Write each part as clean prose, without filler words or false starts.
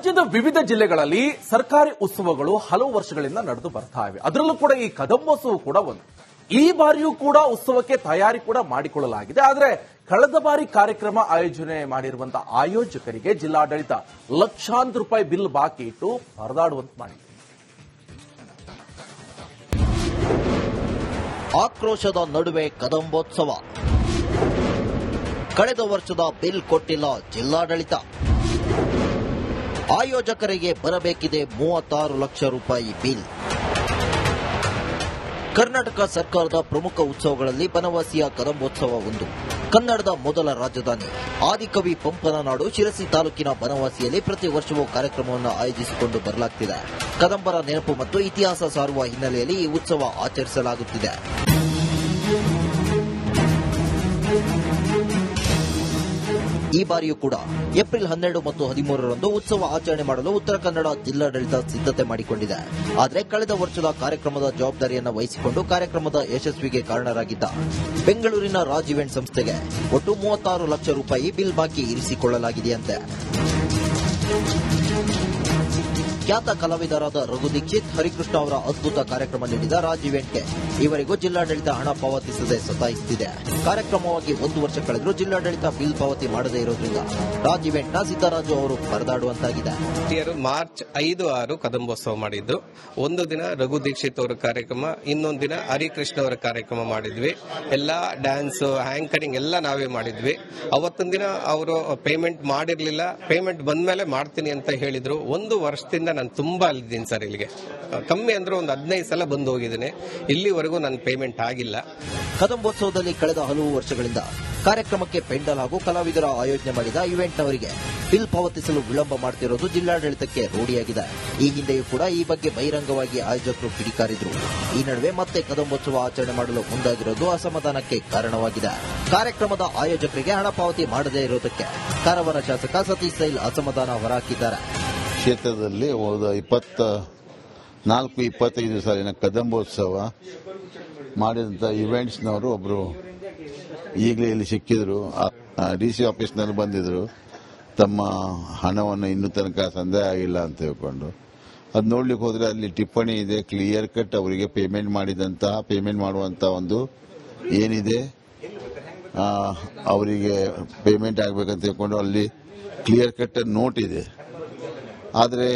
ರಾಜ್ಯದ ವಿವಿಧ ಜಿಲ್ಲೆಗಳಲ್ಲಿ ಸರ್ಕಾರಿ ಉತ್ಸವಗಳು ಹಲವು ವರ್ಷಗಳಿಂದ ನಡೆದು ಬರ್ತಾ ಇವೆ. ಅದರಲ್ಲೂ ಕೂಡ ಈ ಕದಂಬೋತ್ಸವ ಕೂಡ ಒಂದು. ಈ ಬಾರಿಯೂ ಕೂಡ ಉತ್ಸವಕ್ಕೆ ತಯಾರಿ ಕೂಡ ಮಾಡಿಕೊಳ್ಳಲಾಗಿದೆ. ಆದರೆ ಕಳೆದ ಬಾರಿ ಕಾರ್ಯಕ್ರಮ ಆಯೋಜನೆ ಮಾಡಿರುವಂತಹ ಆಯೋಜಕರಿಗೆ ಜಿಲ್ಲಾಡಳಿತ ಲಕ್ಷಾಂತರ ರೂಪಾಯಿ ಬಿಲ್ ಬಾಕಿ ಇಟ್ಟು ಪರದಾಡುವಂತೆ ಮಾಡಿದೆ. ಆಕ್ರೋಶದ ನಡುವೆ ಕದಂಬೋತ್ಸವ. ಕಳೆದ ವರ್ಷದ ಬಿಲ್ ಕೊಟ್ಟಿಲ್ಲ ಜಿಲ್ಲಾಡಳಿತ. ಆಯೋಜಕರಿಗೆ ಬರಬೇಕಿದೆ 36 ಲಕ್ಷ ರೂಪಾಯಿ ಬಿಲ್. ಕರ್ನಾಟಕ ಸರ್ಕಾರದ ಪ್ರಮುಖ ಉತ್ಸವಗಳಲ್ಲಿ ಬನವಾಸಿಯ ಕದಂಬೋತ್ಸವ ಒಂದು. ಕನ್ನಡದ ಮೊದಲ ರಾಜಧಾನಿ ಆದಿಕವಿ ಪಂಪನ ನಾಡು ಶಿರಸಿ ತಾಲೂಕಿನ ಬನವಾಸಿಯಲ್ಲಿ ಪ್ರತಿ ವರ್ಷವೂ ಕಾರ್ಯಕ್ರಮವನ್ನು ಆಯೋಜಿಸಿಕೊಂಡು ಬರಲಾಗುತ್ತಿದೆ. ಕದಂಬರ ನೆನಪು ಮತ್ತು ಇತಿಹಾಸ ಸಾರುವ ಹಿನ್ನೆಲೆಯಲ್ಲಿ ಈ ಉತ್ಸವ ಆಚರಿಸಲಾಗುತ್ತಿದೆ. ಈ ಬಾರಿಯೂ ಕೂಡ ಏಪ್ರಿಲ್ 12 ಮತ್ತು 13ರಂದು ಉತ್ಸವ ಆಚರಣೆ ಮಾಡಲು ಉತ್ತರ ಕನ್ನಡ ಜಿಲ್ಲಾಡಳಿತ ಸಿದ್ಧತೆ ಮಾಡಿಕೊಂಡಿದೆ. ಆದರೆ ಕಳೆದ ವರ್ಷದ ಕಾರ್ಯಕ್ರಮದ ಜವಾಬ್ದಾರಿಯನ್ನು ವಹಿಸಿಕೊಂಡು ಕಾರ್ಯಕ್ರಮದ ಯಶಸ್ವಿಗೆ ಕಾರಣರಾಗಿದ್ದ ಬೆಂಗಳೂರಿನ ರಾಜ್ ಇವೆಂಟ್ ಸಂಸ್ಥೆಗೆ ಒಟ್ಟು 36 ಲಕ್ಷ ರೂಪಾಯಿ ಬಿಲ್ ಬಾಕಿ ಇರಿಸಿಕೊಳ್ಳಲಾಗಿದೆಯಂತೆ. ಖ್ಯಾತ ಕಲಾವಿದರಾದ ರಘು ದೀಕ್ಷಿತ್, ಹರಿಕೃಷ್ಣ ಅವರ ಅದ್ಭುತ ಕಾರ್ಯಕ್ರಮ ನೀಡಿದ ರಾಜ್ ಇವೆಂಟ್ಗೆ ಈವರೆಗೂ ಜಿಲ್ಲಾಡಳಿತ ಹಣ ಪಾವತಿಸದೆ ಸತಾಯಿಸುತ್ತಿದೆ. ಕಾರ್ಯಕ್ರಮವಾಗಿ 1 ವರ್ಷ ಕಳೆದರೂ ಜಿಲ್ಲಾಡಳಿತ ಬಿಲ್ ಪಾವತಿ ಮಾಡದೇ ಇರೋದ್ರಿಂದ ರಾಜ್ ಇವೆಂಟ್ನ ಸಿದ್ದರಾಜು ಅವರು ಪರದಾಡುವಂತಾಗಿದೆ. ಮಾರ್ಚ್ 5-6 ಕದಂಬೋತ್ಸವ ಮಾಡಿದ್ದು. ಒಂದು ದಿನ ರಘು ದೀಕ್ಷಿತ್ ಅವರ ಕಾರ್ಯಕ್ರಮ, ಇನ್ನೊಂದು ದಿನ ಹರಿಕೃಷ್ಣ ಅವರ ಕಾರ್ಯಕ್ರಮ ಮಾಡಿದ್ವಿ. ಎಲ್ಲಾ ಡ್ಯಾನ್ಸ್, ಆಂಕರಿಂಗ್ ಎಲ್ಲ ನಾವೇ ಮಾಡಿದ್ವಿ. ಅವತ್ತೊಂದು ದಿನ ಅವರು ಪೇಮೆಂಟ್ ಮಾಡಿರ್ಲಿಲ್ಲ. ಪೇಮೆಂಟ್ ಬಂದ್ಮೇಲೆ ಮಾಡ್ತೀನಿ ಅಂತ ಹೇಳಿದ್ರು. 1 ವರ್ಷದಿಂದ ನಾನು ತುಂಬಾ ಅಲ್ಲಿದ್ದೀನಿ ಸರ್. ಇಲ್ಲಿಗೆ ಕಮ್ಮಿ ಅಂದ್ರೆ ಒಂದು 15 ಸಲ ಬಂದು ಹೋಗಿದ್ದೇನೆ. ಇಲ್ಲಿವರೆಗೂ ನನ್ನ ಪೇಮೆಂಟ್ ಆಗಿಲ್ಲ. ಕದಂಬೋತ್ಸವದಲ್ಲಿ ಕಳೆದ ಹಲವು ವರ್ಷಗಳಿಂದ ಕಾರ್ಯಕ್ರಮಕ್ಕೆ ಪೆಂಡಲ್ ಹಾಗೂ ಕಲಾವಿದರ ಆಯೋಜನೆ ಮಾಡಿದ ಇವೆಂಟ್ನವರಿಗೆ ಬಿಲ್ ಪಾವತಿಸಲು ವಿಳಂಬ ಮಾಡುತ್ತಿರುವುದು ಜಿಲ್ಲಾಡಳಿತಕ್ಕೆ ರೂಢಿಯಾಗಿದೆ. ಈ ಹಿಂದೆಯೂ ಕೂಡ ಈ ಬಗ್ಗೆ ಬಹಿರಂಗವಾಗಿ ಆಯೋಜಕರು ಕಿಡಿಕಾರಿದ್ರು. ಈ ನಡುವೆ ಮತ್ತೆ ಕದಂಬೋತ್ಸವ ಆಚರಣೆ ಮಾಡಲು ಮುಂದಾಗಿರೋದು ಅಸಮಾಧಾನಕ್ಕೆ ಕಾರಣವಾಗಿದೆ. ಕಾರ್ಯಕ್ರಮದ ಆಯೋಜಕರಿಗೆ ಹಣ ಪಾವತಿ ಮಾಡದೇ ಇರುವುದಕ್ಕೆ ಕಾರವಾರ ಶಾಸಕ ಸತೀಶ್ ಸೈಲ್ ಅಸಮಾಧಾನ ಹೊರಹಾಕಿದ್ದಾರೆ. ಕ್ಷೇತ್ರದಲ್ಲಿ 24-25 ಸಾಲಿನ ಕದಂಬೋತ್ಸವ ಮಾಡಿದಂಥ ಇವೆಂಟ್ಸ್ನವರು ಒಬ್ಬರು ಈಗಲೇ ಇಲ್ಲಿ ಸಿಕ್ಕಿದ್ರು. ಡಿಸಿ ಆಫೀಸ್ನಲ್ಲಿ ಬಂದಿದ್ರು. ತಮ್ಮ ಹಣವನ್ನು ಇನ್ನೂ ತನಕ ಸಂದಾಯ ಆಗಿಲ್ಲ ಅಂತ ಹೇಳ್ಕೊಂಡು ಅದು ನೋಡ್ಲಿಕ್ಕೆ ಹೋದ್ರೆ ಅಲ್ಲಿ ಟಿಪ್ಪಣಿ ಇದೆ, ಕ್ಲಿಯರ್ ಕಟ್ ಅವರಿಗೆ ಪೇಮೆಂಟ್ ಮಾಡುವಂತ ಒಂದು ಏನಿದೆ ಅವರಿಗೆ ಪೇಮೆಂಟ್ ಆಗಬೇಕಂತ ಹೇಳ್ಕೊಂಡು ಅಲ್ಲಿ ಕ್ಲಿಯರ್ ಕಟ್ ನೋಟ್ ಇದೆ. ಆದರೆ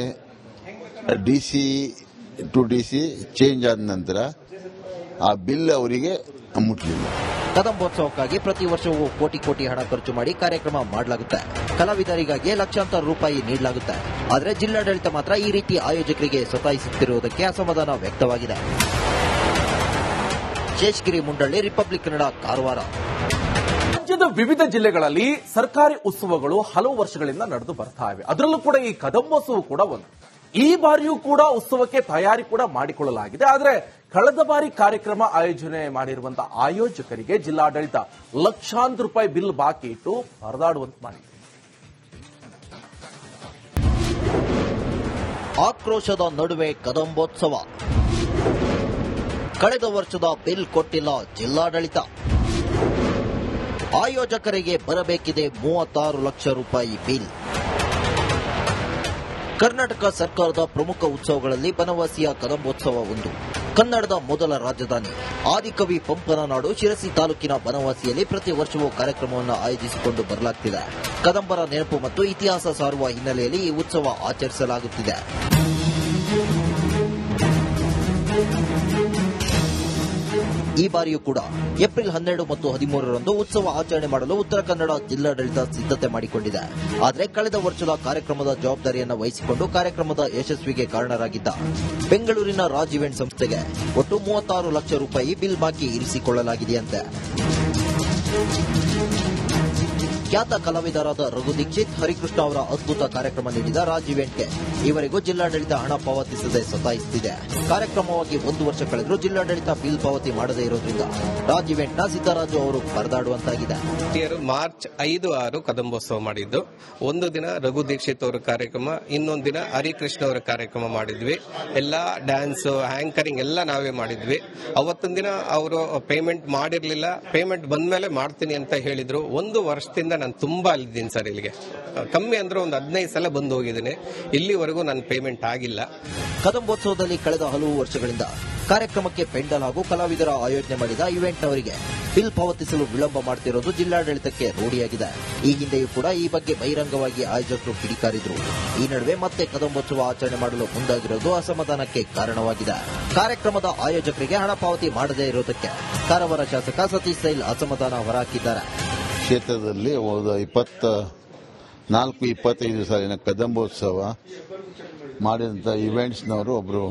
ಡಿಸಿ ಟು ಡಿಸಿ ಚೇಂಜ್ ಆದ ನಂತರ ಆ ಬಿಲ್ ಅವರಿಗೆ ಮುಟ್ಟಲಿಲ್ಲ. ಕದಂಬೋತ್ಸವಕ್ಕಾಗಿ ಪ್ರತಿ ವರ್ಷವೂ ಕೋಟಿ ಹಣ ಖರ್ಚು ಮಾಡಿ ಕಾರ್ಯಕ್ರಮ ಮಾಡಲಾಗುತ್ತೆ. ಕಲಾವಿದರಿಗಾಗಿ ಲಕ್ಷಾಂತರ ರೂಪಾಯಿ ನೀಡಲಾಗುತ್ತೆ. ಆದರೆ ಜಿಲ್ಲಾಡಳಿತ ಮಾತ್ರ ಈ ರೀತಿ ಆಯೋಜಕರಿಗೆ ಸತಾಯಿಸುತ್ತಿರುವುದಕ್ಕೆ ಅಸಮಾಧಾನ ವ್ಯಕ್ತವಾಗಿದೆ. ಶೇಷಗಿರಿ ಮುಂಡಳ್ಳಿ, ರಿಪಬ್ಲಿಕ್ ಕನ್ನಡ, ಕಾರವಾರ. ರಾಜ್ಯದ ವಿವಿಧ ಜಿಲ್ಲೆಗಳಲ್ಲಿ ಸರ್ಕಾರಿ ಉತ್ಸವಗಳು ಹಲವು ವರ್ಷಗಳಿಂದ ನಡೆದು ಬರ್ತಾ ಇವೆ. ಅದರಲ್ಲೂ ಕೂಡ ಈ ಕದಂಬೋತ್ಸವ ಕೂಡ ಒಂದು. ಈ ಬಾರಿಯೂ ಕೂಡ ಉತ್ಸವಕ್ಕೆ ತಯಾರಿ ಕೂಡ ಮಾಡಿಕೊಳ್ಳಲಾಗಿದೆ. ಆದರೆ ಕಳೆದ ಬಾರಿ ಕಾರ್ಯಕ್ರಮ ಆಯೋಜನೆ ಮಾಡಿರುವಂತಹ ಆಯೋಜಕರಿಗೆ ಜಿಲ್ಲಾಡಳಿತ ಲಕ್ಷಾಂತರ ರೂಪಾಯಿ ಬಿಲ್ ಬಾಕಿ ಇಟ್ಟು ಪರದಾಡುವಂತೆ ಮಾಡಿದೆ. ಆಕ್ರೋಶದ ನಡುವೆ ಕದಂಬೋತ್ಸವ. ಕಳೆದ ವರ್ಷದ ಬಿಲ್ ಕೊಟ್ಟಿಲ್ಲ ಜಿಲ್ಲಾಡಳಿತ. ಆಯೋಜಕರಿಗೆ ಬರಬೇಕಿದೆ 36 ಲಕ್ಷ ರೂಪಾಯಿ ಬಿಲ್. ಕರ್ನಾಟಕ ಸರ್ಕಾರದ ಪ್ರಮುಖ ಉತ್ಸವಗಳಲ್ಲಿ ಬನವಾಸಿಯ ಕದಂಬೋತ್ಸವ ಒಂದು. ಕನ್ನಡದ ಮೊದಲ ರಾಜಧಾನಿ ಆದಿಕವಿ ಪಂಪನ ನಾಡು ಶಿರಸಿ ತಾಲೂಕಿನ ಬನವಾಸಿಯಲ್ಲಿ ಪ್ರತಿ ವರ್ಷವೂ ಕಾರ್ಯಕ್ರಮವನ್ನು ಆಯೋಜಿಸಿಕೊಂಡು ಬರಲಾಗುತ್ತಿದೆ. ಕದಂಬರ ನೆನಪು ಮತ್ತು ಇತಿಹಾಸ ಸಾರುವ ಹಿನ್ನೆಲೆಯಲ್ಲಿ ಈ ಉತ್ಸವ ಆಚರಿಸಲಾಗುತ್ತಿದೆ. ಈ ಬಾರಿಯೂ ಕೂಡ ಏಪ್ರಿಲ್ 12 ಮತ್ತು 13ರಂದು ಉತ್ಸವ ಆಚರಣೆ ಮಾಡಲು ಉತ್ತರ ಕನ್ನಡ ಜಿಲ್ಲಾಡಳಿತ ಸಿದ್ಧತೆ ಮಾಡಿಕೊಂಡಿದೆ. ಆದರೆ ಕಳೆದ ವರ್ಷದ ಕಾರ್ಯಕ್ರಮದ ಜವಾಬ್ದಾರಿಯನ್ನು ವಹಿಸಿಕೊಂಡು ಕಾರ್ಯಕ್ರಮದ ಯಶಸ್ವಿಗೆ ಕಾರಣರಾಗಿದ್ದ ಬೆಂಗಳೂರಿನ ರಾಜ್ ಇವೆಂಟ್ ಸಂಸ್ಥೆಗೆ ಒಟ್ಟು 36 ಲಕ್ಷ ರೂಪಾಯಿ ಬಿಲ್ ಬಾಕಿ ಇರಿಸಿಕೊಳ್ಳಲಾಗಿದೆಯಂತೆ. ಖ್ಯಾತ ಕಲಾವಿದರಾದ ರಘು ದೀಕ್ಷಿತ್, ಹರಿಕೃಷ್ಣ ಅವರ ಅದ್ಭುತ ಕಾರ್ಯಕ್ರಮ ನೀಡಿದ ರಾಜ್ ಇವೆಂಟ್ಗೆ ಈವರೆಗೂ ಜಿಲ್ಲಾಡಳಿತ ಹಣ ಪಾವತಿಸದೆ ಸತಾಯಿಸುತ್ತಿದೆ. ಕಾರ್ಯಕ್ರಮವಾಗಿ 1 ವರ್ಷ ಕಳೆದರೂ ಜಿಲ್ಲಾಡಳಿತ ಬಿಲ್ ಪಾವತಿ ಮಾಡದೇ ಇರೋದ್ರಿಂದ ರಾಜ್ ಇವೆಂಟ್ನ ಸಿದ್ದರಾಜು ಅವರು ಪರದಾಡುವಂತಾಗಿದೆ. ಮಾರ್ಚ್ 5-6 ಕದಂಬೋತ್ಸವ ಮಾಡಿದ್ದು. ಒಂದು ದಿನ ರಘು ದೀಕ್ಷಿತ್ ಅವರ ಕಾರ್ಯಕ್ರಮ, ಇನ್ನೊಂದು ದಿನ ಹರಿಕೃಷ್ಣ ಅವರ ಕಾರ್ಯಕ್ರಮ ಮಾಡಿದ್ವಿ. ಎಲ್ಲಾ ಡ್ಯಾನ್ಸ್, ಆಂಕರಿಂಗ್ ಎಲ್ಲ ನಾವೇ ಮಾಡಿದ್ವಿ. ಅವತ್ತೊಂದು ದಿನ ಅವರು ಪೇಮೆಂಟ್ ಮಾಡಿರ್ಲಿಲ್ಲ. ಪೇಮೆಂಟ್ ಬಂದ್ಮೇಲೆ ಮಾಡ್ತೀನಿ ಅಂತ ಹೇಳಿದ್ರು. 1 ವರ್ಷದಿಂದ ನಾನು ತುಂಬಾ ಅಲ್ಲಿದ್ದೀನಿ ಸರ್. ಇಲ್ಲಿಗೆ ಕಮ್ಮಿ ಅಂದ್ರೆ ಒಂದು 15 ಸಲ ಬಂದು ಹೋಗಿದ್ದೀನಿ. ಇಲ್ಲಿವರೆಗೂ ನನ್ನ ಪೇಮೆಂಟ್ ಆಗಿಲ್ಲ. ಕದಂಬೋತ್ಸವದಲ್ಲಿ ಕಳೆದ ಹಲವು ವರ್ಷಗಳಿಂದ ಕಾರ್ಯಕ್ರಮಕ್ಕೆ ಪೆಂಡಲ್ ಹಾಗೂ ಕಲಾವಿದರ ಆಯೋಜನೆ ಮಾಡಿದ ಇವೆಂಟ್ನವರಿಗೆ ಬಿಲ್ ಪಾವತಿಸಲು ವಿಳಂಬ ಮಾಡುತ್ತಿರುವುದು ಜಿಲ್ಲಾಡಳಿತಕ್ಕೆ ರೂಢಿಯಾಗಿದೆ. ಈ ಹಿಂದೆಯೂ ಕೂಡ ಈ ಬಗ್ಗೆ ಬಹಿರಂಗವಾಗಿ ಆಯೋಜಕರು ಕಿಡಿಕಾರಿದ್ರು. ಈ ನಡುವೆ ಮತ್ತೆ ಕದಂಬೋತ್ಸವ ಆಚರಣೆ ಮಾಡಲು ಮುಂದಾಗಿರುವುದು ಅಸಮಾಧಾನಕ್ಕೆ ಕಾರಣವಾಗಿದೆ. ಕಾರ್ಯಕ್ರಮದ ಆಯೋಜಕರಿಗೆ ಹಣ ಪಾವತಿ ಮಾಡದೇ ಇರುವುದಕ್ಕೆ ಕಾರವಾರ ಶಾಸಕ ಸತೀಶ್ ಸೈಲ್ ಅಸಮಾಧಾನ ಹೊರಹಾಕಿದ್ದಾರೆ. ಕ್ಷೇತ್ರದಲ್ಲಿ 24-25 ಸಾಲಿನ ಕದಂಬೋತ್ಸವ ಮಾಡಿದಂಥ ಇವೆಂಟ್ಸ್ನವರು ಒಬ್ಬರು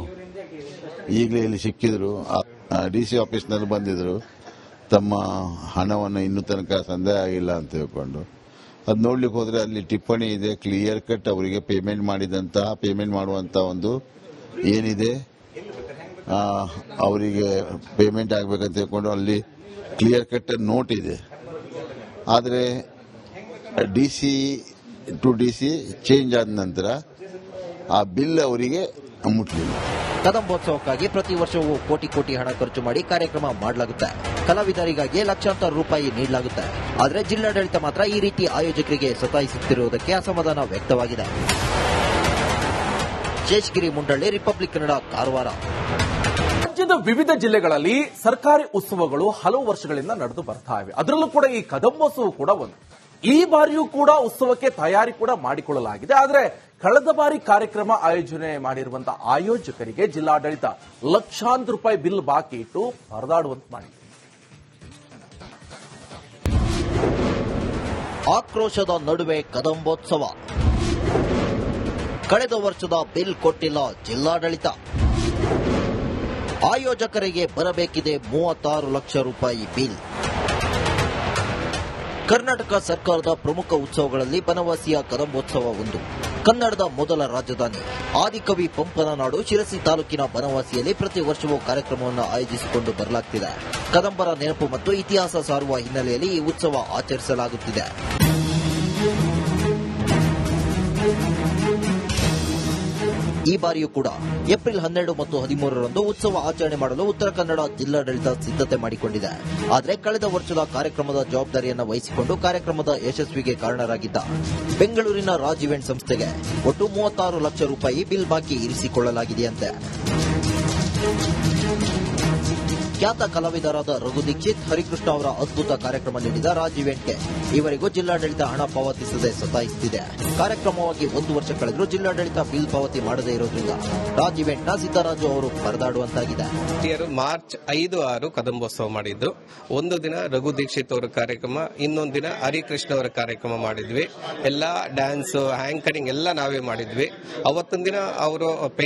ಈಗಲೇ ಇಲ್ಲಿ ಸಿಕ್ಕಿದ್ರು. DC ಆಫೀಸ್ನಲ್ಲಿ ಬಂದಿದ್ರು. ತಮ್ಮ ಹಣವನ್ನು ಇನ್ನೂ ತನಕ ಸಂದಾಯ ಆಗಿಲ್ಲ ಅಂತ ಹೇಳ್ಕೊಂಡು ಅದು ನೋಡ್ಲಿಕ್ಕೆ ಹೋದ್ರೆ ಅಲ್ಲಿ ಟಿಪ್ಪಣಿ ಇದೆ, ಕ್ಲಿಯರ್ ಕಟ್ ಅವರಿಗೆ ಪೇಮೆಂಟ್ ಮಾಡುವಂತ ಒಂದು ಏನಿದೆ ಅವರಿಗೆ ಪೇಮೆಂಟ್ ಆಗಬೇಕಂತ ಹೇಳ್ಕೊಂಡು ಅಲ್ಲಿ ಕ್ಲಿಯರ್ ಕಟ್ ನೋಟ್ ಇದೆ. ಆದರೆ DC ಟು DC ಚೇಂಜ್ ಆದ ನಂತರ ಆ ಬಿಲ್ ಅವರಿಗೆ ಮುಟ್ಟಲಿಲ್ಲ. ಕದಂಬೋತ್ಸವಕ್ಕಾಗಿ ಪ್ರತಿ ವರ್ಷವೂ ಕೋಟಿ ಹಣ ಖರ್ಚು ಮಾಡಿ ಕಾರ್ಯಕ್ರಮ ಮಾಡಲಾಗುತ್ತೆ. ಕಲಾವಿದರಿಗಾಗಿ ಲಕ್ಷಾಂತರ ರೂಪಾಯಿ ನೀಡಲಾಗುತ್ತೆ. ಆದರೆ ಜಿಲ್ಲಾಡಳಿತ ಮಾತ್ರ ಈ ರೀತಿ ಆಯೋಜಕರಿಗೆ ಸತಾಯಿಸುತ್ತಿರುವುದಕ್ಕೆ ಅಸಮಾಧಾನ ವ್ಯಕ್ತವಾಗಿದೆ. ಶೇಷಗಿರಿ ಮುಂಡಳ್ಳಿ, ರಿಪಬ್ಲಿಕ್ ಕನ್ನಡ, ಕಾರವಾರ. ರಾಜ್ಯದ ವಿವಿಧ ಜಿಲ್ಲೆಗಳಲ್ಲಿ ಸರ್ಕಾರಿ ಉತ್ಸವಗಳು ಹಲವು ವರ್ಷಗಳಿಂದ ನಡೆದು ಬರ್ತಾ ಇವೆ. ಅದರಲ್ಲೂ ಕೂಡ ಈ ಕದಂಬೋತ್ಸವ ಕೂಡ ಒಂದು. ಈ ಬಾರಿಯೂ ಕೂಡ ಉತ್ಸವಕ್ಕೆ ತಯಾರಿ ಕೂಡ ಮಾಡಿಕೊಳ್ಳಲಾಗಿದೆ. ಆದರೆ ಕಳೆದ ಬಾರಿ ಕಾರ್ಯಕ್ರಮ ಆಯೋಜನೆ ಮಾಡಿರುವಂತಹ ಆಯೋಜಕರಿಗೆ ಜಿಲ್ಲಾಡಳಿತ ಲಕ್ಷಾಂತರ ರೂಪಾಯಿ ಬಿಲ್ ಬಾಕಿ ಇಟ್ಟು ಪರದಾಡುವಂತೆ ಮಾಡಿದೆ. ಆಕ್ರೋಶದ ನಡುವೆ ಕದಂಬೋತ್ಸವ. ಕಳೆದ ವರ್ಷದ ಬಿಲ್ ಕೊಟ್ಟಿಲ್ಲ ಜಿಲ್ಲಾಡಳಿತ. ಆಯೋಜಕರಿಗೆ ಬರಬೇಕಿದೆ 36 ಲಕ್ಷ ರೂಪಾಯಿ ಬಿಲ್. ಕರ್ನಾಟಕ ಸರ್ಕಾರದ ಪ್ರಮುಖ ಉತ್ಸವಗಳಲ್ಲಿ ಬನವಾಸಿಯ ಕದಂಬೋತ್ಸವ ಒಂದು. ಕನ್ನಡದ ಮೊದಲ ರಾಜಧಾನಿ ಆದಿಕವಿ ಪಂಪನ ನಾಡು ಶಿರಸಿ ತಾಲೂಕಿನ ಬನವಾಸಿಯಲ್ಲಿ ಪ್ರತಿ ವರ್ಷವೂ ಕಾರ್ಯಕ್ರಮವನ್ನು ಆಯೋಜಿಸಿಕೊಂಡು ಬರಲಾಗುತ್ತಿದೆ. ಕದಂಬರ ನೆನಪು ಮತ್ತು ಇತಿಹಾಸ ಸಾರುವ ಹಿನ್ನೆಲೆಯಲ್ಲಿ ಈ ಉತ್ಸವ ಆಚರಿಸಲಾಗುತ್ತಿದೆ. ಈ ಬಾರಿಯೂ ಕೂಡ ಏಪ್ರಿಲ್ 12 ಮತ್ತು 13ರಂದು ಉತ್ಸವ ಆಚರಣೆ ಮಾಡಲು ಉತ್ತರ ಕನ್ನಡ ಜಿಲ್ಲಾಡಳಿತ ಸಿದ್ಧತೆ ಮಾಡಿಕೊಂಡಿದೆ. ಆದರೆ ಕಳೆದ ವರ್ಷದ ಕಾರ್ಯಕ್ರಮದ ಜವಾಬ್ದಾರಿಯನ್ನು ವಹಿಸಿಕೊಂಡು ಕಾರ್ಯಕ್ರಮದ ಯಶಸ್ವಿಗೆ ಕಾರಣರಾಗಿದ್ದ ಬೆಂಗಳೂರಿನ ರಾಜ್ ಇವೆಂಟ್ ಸಂಸ್ಥೆಗೆ ಒಟ್ಟು 36 ಲಕ್ಷ ರೂಪಾಯಿ ಬಿಲ್ ಬಾಕಿ ಇರಿಸಿಕೊಳ್ಳಲಾಗಿದೆಯಂತೆ. ಖ್ಯಾತ ಕಲಾವಿದರಾದ ರಘು ದೀಕ್ಷಿತ್, ಹರಿಕೃಷ್ಣ ಅವರ ಅದ್ಭುತ ಕಾರ್ಯಕ್ರಮ ನೀಡಿದ ರಾಜ್ ಇವೆಂಟ್ಗೆ ಈವರೆಗೂ ಜಿಲ್ಲಾಡಳಿತ ಹಣ ಪಾವತಿಸದೆ ಸತಾಯಿಸುತ್ತಿದೆ. ಕಾರ್ಯಕ್ರಮವಾಗಿ 1 ವರ್ಷ ಕಳೆದರೂ ಜಿಲ್ಲಾಡಳಿತ ಬಿಲ್ ಪಾವತಿ ಮಾಡದೇ ಇರೋದ್ರಿಂದ ರಾಜ್ ಇವೆಂಟ್ನ ಸಿದ್ದರಾಜು ಅವರು ಪರದಾಡುವಂತಾಗಿದೆ. ಮಾರ್ಚ್ 5-6 ಕದಂಬೋತ್ಸವ ಮಾಡಿದ್ದು. ಒಂದು ದಿನ ರಘು ದೀಕ್ಷಿತ್ ಅವರ ಕಾರ್ಯಕ್ರಮ, ಇನ್ನೊಂದು ದಿನ ಹರಿಕೃಷ್ಣ ಅವರ ಕಾರ್ಯಕ್ರಮ ಮಾಡಿದ್ವಿ. ಎಲ್ಲ ಡ್ಯಾನ್ಸ್, ಆಂಕರಿಂಗ್ ಎಲ್ಲ ನಾವೇ ಮಾಡಿದ್ವಿ. ಅವತ್ತೊಂದಿನ ಅವರು